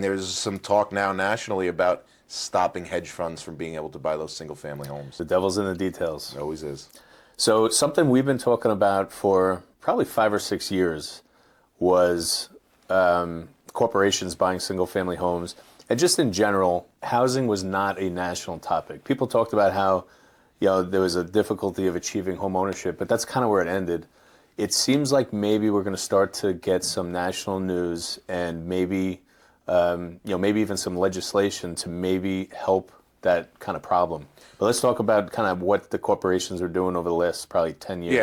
There's some talk now nationally about stopping hedge funds from being able to buy those single-family homes. The devil's in the details. It always is. So something we've been talking about for probably 5 or 6 years was corporations buying single-family homes. And just in general, housing was not a national topic. People talked about how, there was a difficulty of achieving home ownership, but that's kind of where it ended. It seems like maybe we're going to start to get some national news and maybe even some legislation to maybe help that kind of problem. But let's talk about kind of what the corporations are doing over the last probably 10 years. Yeah.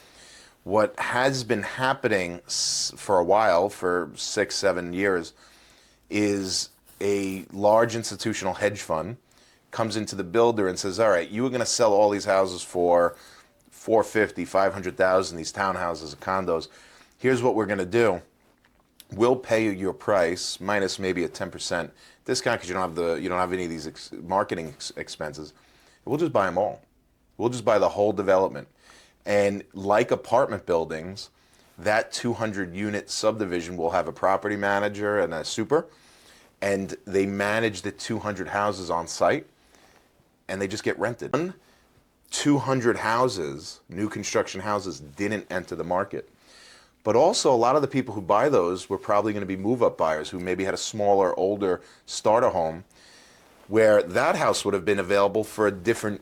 What has been happening for a while, for 6, 7 years, is a large institutional hedge fund comes into the builder and says, all right, you were going to sell all these houses for $450,000, $500,000, these townhouses and condos. Here's what we're going to do. We'll pay you your price minus maybe a 10% discount because you don't have any of these marketing expenses. We'll just buy them all. We'll just buy the whole development. And like apartment buildings, that 200-unit subdivision will have a property manager and a super, and they manage the 200 houses on site, and they just get rented. 200 houses, new construction houses, didn't enter the market. But also, a lot of the people who buy those were probably going to be move-up buyers who maybe had a smaller, older starter home, where that house would have been available for a different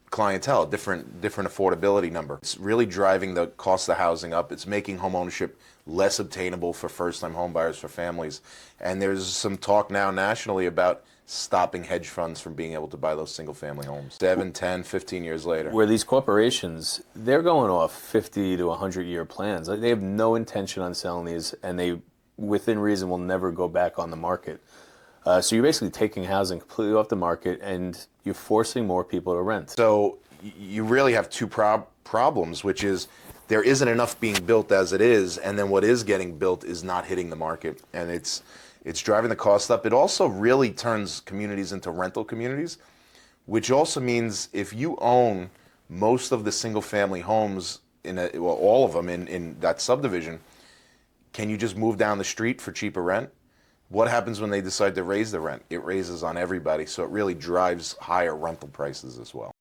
clientele, different affordability number. It's really driving the cost of housing up. It's making home ownership less obtainable for first-time home buyers, for families. And there's some talk now nationally about stopping hedge funds from being able to buy those single-family homes 7, 10, 15 years later. Where these corporations, they're going off 50 to 100-year plans. They have no intention on selling these, and they, within reason, will never go back on the market. So you're basically taking housing completely off the market, and you're forcing more people to rent. So you really have two problems, which is there isn't enough being built as it is, and then what is getting built is not hitting the market, and it's driving the cost up. It also really turns communities into rental communities, which also means if you own most of the single-family homes, all of them in that subdivision, can you just move down the street for cheaper rent? What happens when they decide to raise the rent? It raises on everybody, so it really drives higher rental prices as well.